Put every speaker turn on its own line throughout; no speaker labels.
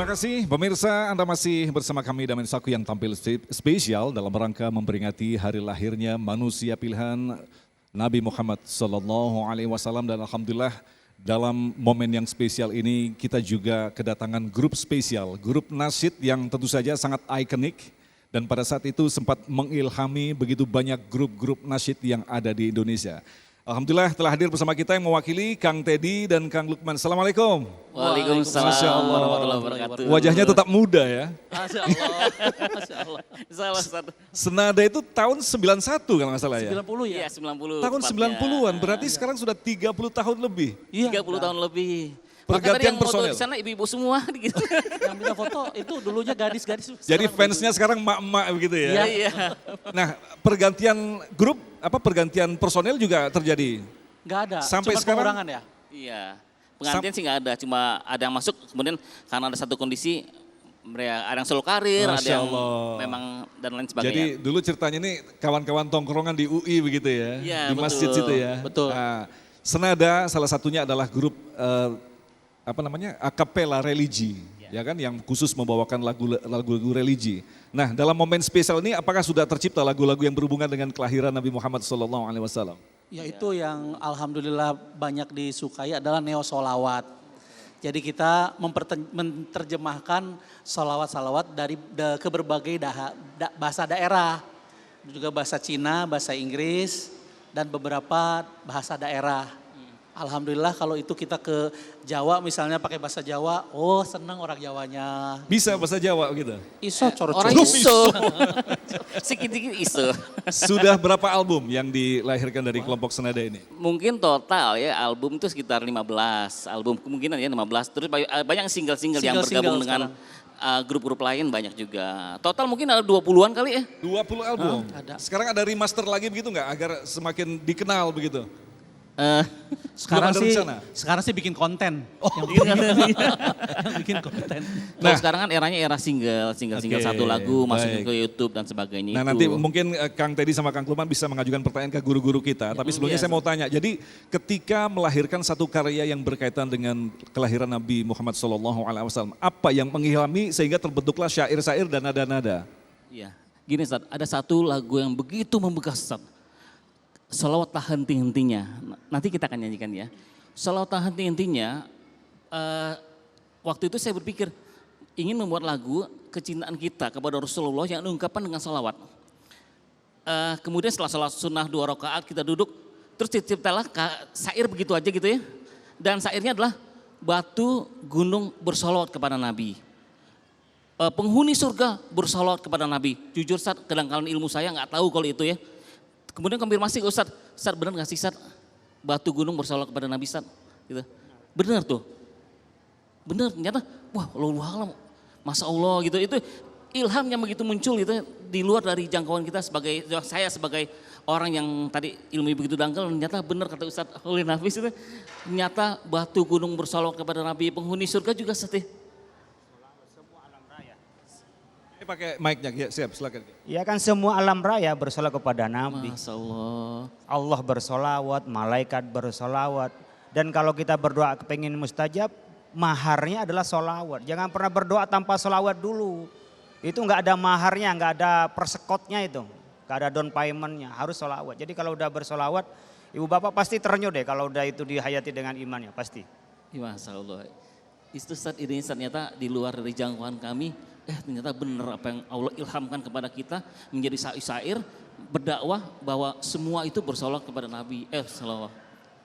Terima kasih pemirsa, Anda masih bersama kami Damen Saku yang tampil spesial dalam rangka memperingati hari lahirnya manusia pilihan Nabi Muhammad Sallallahu Alaihi Wasallam, dan alhamdulillah dalam momen yang spesial ini kita juga kedatangan grup spesial, grup nasyid yang tentu saja sangat ikonik dan pada saat itu sempat mengilhami begitu banyak grup-grup nasyid yang ada di Indonesia. Alhamdulillah telah hadir bersama kita yang mewakili Kang Teddy dan Kang Lukman. Assalamualaikum.
Waalaikumsalam warahmatullahi wabarakatuh.
Wajahnya tetap muda ya.
Masya Allah. Masya Allah. Salah satu.
Senada itu tahun 91 kalau nggak salah ya.
90 ya? Iya 90.
Tahun 90-an, berarti sekarang sudah 30 tahun lebih.
Iya. 30 tahun lebih.
Pergantian
yang
personel.
foto di sana ibu-ibu semua gitu.
Yang minta foto itu dulunya gadis-gadis.
Jadi fansnya sekarang emak-emak begitu ya.
Iya.
Nah, pergantian grup, pergantian personel juga terjadi.
Nggak ada,
Sampai
cuma
sekarang?
pengurangan ya?
Iya. Pengantin sih nggak ada, cuma ada yang masuk kemudian karena ada satu kondisi mereka ada yang solo karir, ada
Masya
yang
Allah.
memang dan lain sebagainya.
Jadi dulu ceritanya ini kawan-kawan tongkrongan di UI begitu ya.
Iya,
di masjid
betul.
situ ya.
Betul.
Nah, senada salah satunya adalah grup akapela religi, ya kan, yang khusus membawakan lagu-lagu religi. Nah, dalam momen spesial ini apakah sudah tercipta lagu-lagu yang berhubungan dengan kelahiran Nabi Muhammad SAW?
Ya itu yang alhamdulillah banyak disukai adalah neo solawat. Jadi kita menerjemahkan solawat-salawat ke berbagai bahasa daerah. Juga bahasa Cina, bahasa Inggris, dan beberapa bahasa daerah. Alhamdulillah kalau itu kita ke Jawa misalnya pakai bahasa Jawa, oh senang orang Jawanya.
Bisa bahasa Jawa gitu?
Iso coro
Orang iso. Sedikit-sedikit iso.
Sudah berapa album yang dilahirkan dari kelompok senada ini?
Mungkin total ya album itu sekitar 15 album, kemungkinan ya 15. Terus banyak single-single yang bergabung dengan grup-grup lain banyak juga. Total mungkin ada 20-an kali ya.
20 album?
Ada.
Sekarang ada remaster lagi begitu nggak agar semakin dikenal begitu?
Sekarang
Belum ada
sih,
rencana?
sekarang sih bikin konten. Bikin konten.
Kalau sekarang kan eranya era single
Oke,
satu lagu masuk
baik.
ke YouTube dan sebagainya.
Nah
itu.
nanti mungkin Kang Teddy sama Kang Kluman bisa mengajukan pertanyaan ke guru-guru kita. Tapi sebelumnya saya mau tanya, jadi ketika melahirkan satu karya yang berkaitan dengan kelahiran Nabi Muhammad SAW, apa yang mengilhami sehingga terbentuklah syair-syair dan nada-nada?
Iya, gini Ustaz, ada satu lagu yang begitu membekas Ustaz. Salawat tak henti-hentinya, nanti kita akan nyanyikan ya. Salawat tak henti-hentinya, waktu itu saya berpikir ingin membuat lagu kecintaan kita kepada Rasulullah yang diungkapkan dengan salawat. Kemudian setelah salat sunnah 2 rakaat kita duduk, terus diciptalah syair begitu aja gitu ya. Dan syairnya adalah batu gunung bersalawat kepada Nabi. Penghuni surga bersalawat kepada Nabi. Jujur Ustaz, kadang-kadang ilmu saya nggak tahu kalau itu ya. Kemudian konfirmasi ke Ustaz benar gak sih Ustaz batu gunung bersalawat kepada Nabi Ustaz? Gitu. Benar tuh, benar ternyata wah Allah, Masya Allah gitu. Itu ilham yang begitu muncul gitu di luar dari jangkauan kita saya sebagai orang yang tadi ilmu begitu dangkal, ternyata benar kata Ustaz Holil Nafis itu, ternyata batu gunung bersalawat kepada Nabi, penghuni surga juga sedih.
Ini pakai mic-nya, ya, siap silakan.
Ya kan semua alam raya bersolawat kepada Nabi.
Masya Allah.
Allah bersolawat, malaikat bersolawat. Dan kalau kita berdoa kepengen mustajab, maharnya adalah solawat. Jangan pernah berdoa tanpa solawat dulu. Itu nggak ada maharnya, nggak ada persekotnya itu. Nggak ada down paymentnya, harus solawat. Jadi kalau udah bersolawat, ibu bapak pasti terenyuh deh kalau udah itu dihayati dengan imannya, pasti.
Ya, Masya Allah. Itu Ustaz, ini ternyata di luar dari jangkauan kami. Ternyata benar apa yang Allah ilhamkan kepada kita menjadi syair berdakwah bahwa semua itu bersolawat kepada Nabi. Salawat.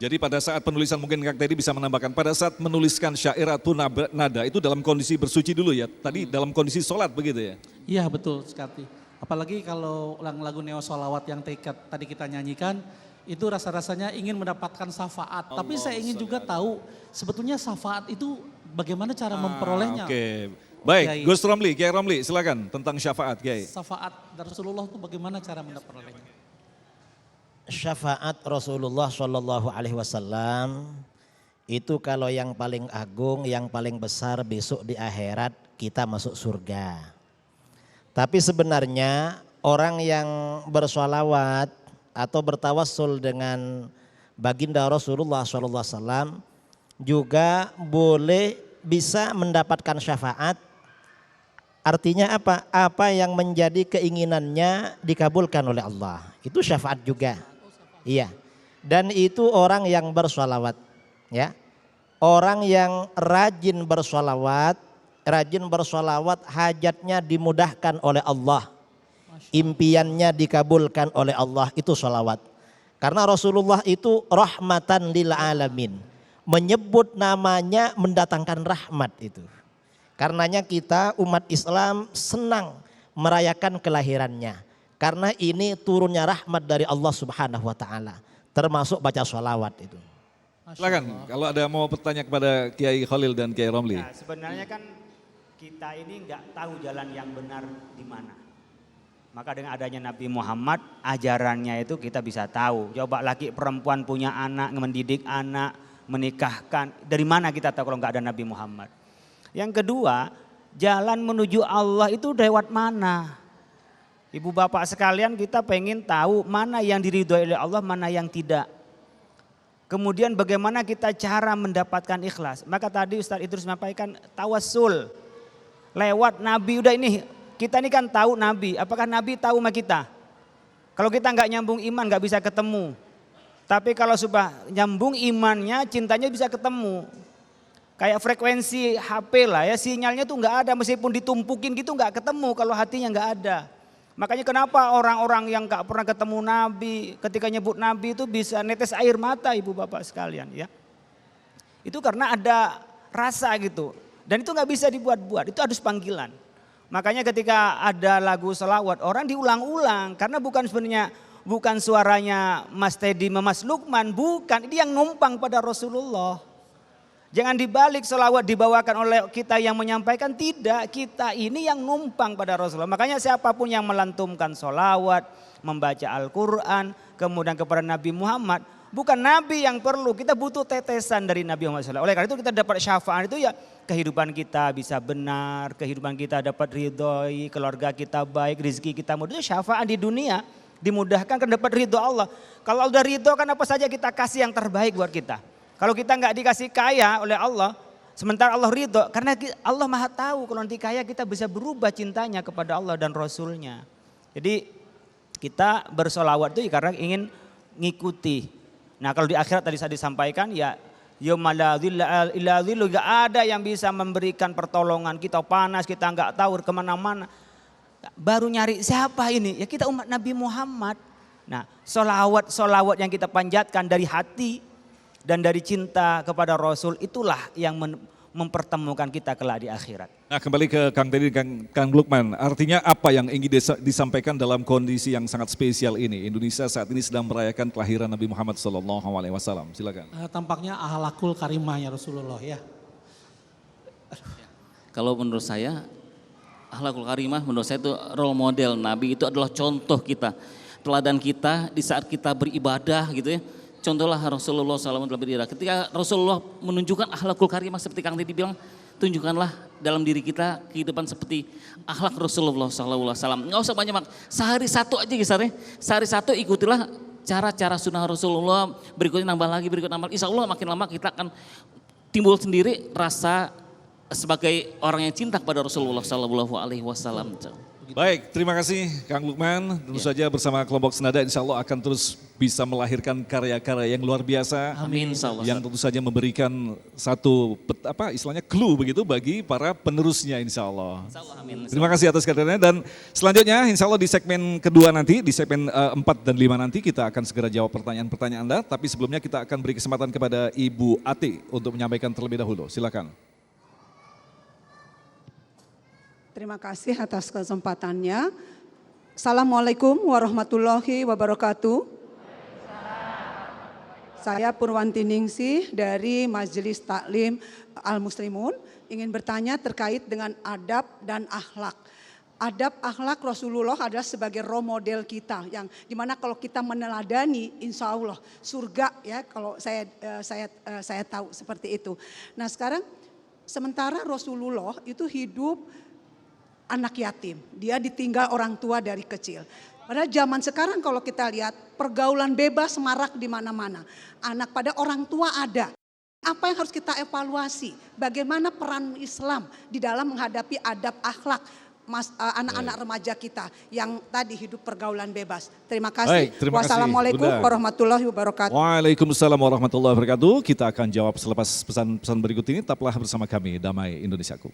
Jadi pada saat penulisan mungkin Kang Teddy bisa menambahkan, pada saat menuliskan syair atau nada itu dalam kondisi bersuci dulu ya, tadi dalam kondisi sholat begitu ya?
Iya betul sekali. Apalagi kalau lagu neo solawat yang tadi kita nyanyikan, itu rasa-rasanya ingin mendapatkan syafaat. Tapi saya ingin juga tahu sebetulnya syafaat itu bagaimana cara memperolehnya.
Oke. Baik,
Kiai.
Gus Romli, Kiai Romli silakan tentang syafaat Kiai.
Syafaat dari Rasulullah itu bagaimana cara memperolehnya?
Syafaat Rasulullah Shallallahu Alaihi Wasallam itu kalau yang paling agung, yang paling besar besok di akhirat kita masuk surga. Tapi sebenarnya orang yang bersolawat atau bertawassul dengan baginda Rasulullah Shallallahu Alaihi Wasallam juga boleh bisa mendapatkan syafaat, artinya apa? Apa yang menjadi keinginannya dikabulkan oleh Allah. Itu syafaat juga. Iya. Dan itu orang yang bersolawat. Ya. Orang yang rajin bersolawat hajatnya dimudahkan oleh Allah. Impiannya dikabulkan oleh Allah, itu solawat. Karena Rasulullah itu rahmatan lil alamin. Menyebut namanya mendatangkan rahmat itu. Karenanya kita umat Islam senang merayakan kelahirannya. Karena ini turunnya rahmat dari Allah Subhanahu wa taala. Termasuk baca sholawat itu.
Silakan kalau ada mau bertanya kepada Kiai Khalil dan Kiai Romli.
Nah, sebenarnya kan kita ini nggak tahu jalan yang benar di mana. Maka dengan adanya Nabi Muhammad, ajarannya itu kita bisa tahu. Coba laki perempuan punya anak, mendidik anak, menikahkan. Dari mana kita tahu kalau nggak ada Nabi Muhammad? Yang kedua, jalan menuju Allah itu lewat mana? Ibu bapak sekalian, kita pengen tahu mana yang diridhoi oleh Allah, mana yang tidak. Kemudian bagaimana kita cara mendapatkan ikhlas. Maka tadi Ustadz Idrus menyampaikan tawassul. Lewat Nabi, udah ini kita ini kan tahu Nabi. Apakah Nabi tahu sama kita? Kalau kita nggak nyambung iman nggak bisa ketemu. Tapi kalau sudah nyambung imannya, cintanya bisa ketemu. Kayak frekuensi HP lah ya, sinyalnya tuh nggak ada, meskipun ditumpukin gitu nggak ketemu kalau hatinya nggak ada. Makanya kenapa orang-orang yang nggak pernah ketemu Nabi, ketika nyebut Nabi itu bisa netes air mata ibu bapak sekalian ya. Itu karena ada rasa gitu. Dan itu nggak bisa dibuat-buat, itu harus panggilan. Makanya ketika ada lagu selawat, orang diulang-ulang. Karena bukan sebenarnya, bukan suaranya Mas Teddy, Mas Lukman, bukan. Ini yang numpang pada Rasulullah. Jangan dibalik selawat dibawakan oleh kita yang menyampaikan, tidak. Kita ini yang numpang pada Rasulullah. Makanya siapapun yang melantumkan selawat, membaca Al-Quran, kemudian kepada Nabi Muhammad, bukan Nabi yang perlu, kita butuh tetesan dari Nabi Muhammad SAW. Oleh karena itu kita dapat syafaat itu ya kehidupan kita bisa benar, kehidupan kita dapat ridhoi, keluarga kita baik, rezeki kita mudah. Itu syafaat di dunia dimudahkan kan dapat ridho Allah. Kalau udah ridho kan apa saja kita kasih yang terbaik buat kita. Kalau kita nggak dikasih kaya oleh Allah, sementara Allah ridho, karena Allah maha tahu kalau nanti kaya kita bisa berubah cintanya kepada Allah dan Rasulnya. Jadi kita bersolawat itu karena ingin ngikuti. Nah kalau di akhirat tadi saya disampaikan ya yaumala dhilla illa dhillu, gak ada yang bisa memberikan pertolongan, kita panas, kita nggak tahu kemana-mana. Baru nyari siapa ini? Ya kita umat Nabi Muhammad. Nah solawat yang kita panjatkan dari hati dan dari cinta kepada Rasul itulah yang mempertemukan kita kelak di akhirat.
Nah kembali ke Kang Teddy, Kang Lukman, artinya apa yang ingin disampaikan dalam kondisi yang sangat spesial ini? Indonesia saat ini sedang merayakan kelahiran Nabi Muhammad SAW. Silakan.
Tampaknya ahlakul karimahnya Rasulullah ya.
Kalau menurut saya, akhlakul karimah menurut saya itu role model Nabi, itu adalah contoh kita. Teladan kita di saat kita beribadah gitu ya. Contohlah Rasulullah SAW dalam beribadah. Ketika Rasulullah menunjukkan akhlakul karimah seperti Kang Teddy bilang, tunjukkanlah dalam diri kita kehidupan seperti akhlak Rasulullah SAW. Nggak usah banyak, sehari satu aja kisahnya. Sehari satu ikutilah cara-cara sunnah Rasulullah, berikutnya nambah lagi, Insya Allah makin lama kita akan timbul sendiri rasa sebagai orang yang cinta kepada Rasulullah SAW.
Baik, terima kasih Kang Lukman. Tentu saja bersama kelompok Senada insya Allah akan terus bisa melahirkan karya-karya yang luar biasa.
Amin, insya Allah.
Yang tentu saja memberikan satu istilahnya clue begitu bagi para penerusnya insya Allah.
Insya Allah, amin.
Terima kasih atas kadernya dan selanjutnya insya Allah di segmen kedua nanti, di segmen 4 dan 5 nanti kita akan segera jawab pertanyaan-pertanyaan Anda. Tapi sebelumnya kita akan beri kesempatan kepada Ibu Ati untuk menyampaikan terlebih dahulu. Silakan.
Terima kasih atas kesempatannya. Assalamualaikum warahmatullahi wabarakatuh. Saya Purwanti Ningsih dari Majelis Taklim Al-Muslimun ingin bertanya terkait dengan adab dan akhlak. Adab akhlak Rasulullah adalah sebagai role model kita yang dimana kalau kita meneladani insya Allah surga ya kalau saya tahu seperti itu. Nah sekarang sementara Rasulullah itu hidup anak yatim, dia ditinggal orang tua dari kecil. Pada zaman sekarang kalau kita lihat pergaulan bebas marak di mana-mana. Anak pada orang tua ada. Apa yang harus kita evaluasi? Bagaimana peran Islam di dalam menghadapi adab akhlak anak-anak remaja kita yang tadi hidup pergaulan bebas. Terima kasih.
Baik, terima kasih,
Wassalamualaikum
Bunda.
warahmatullahi wabarakatuh.
Waalaikumsalam warahmatullahi wabarakatuh. Kita akan jawab selepas pesan-pesan berikut ini. Tetaplah bersama kami, Damai Indonesiaku.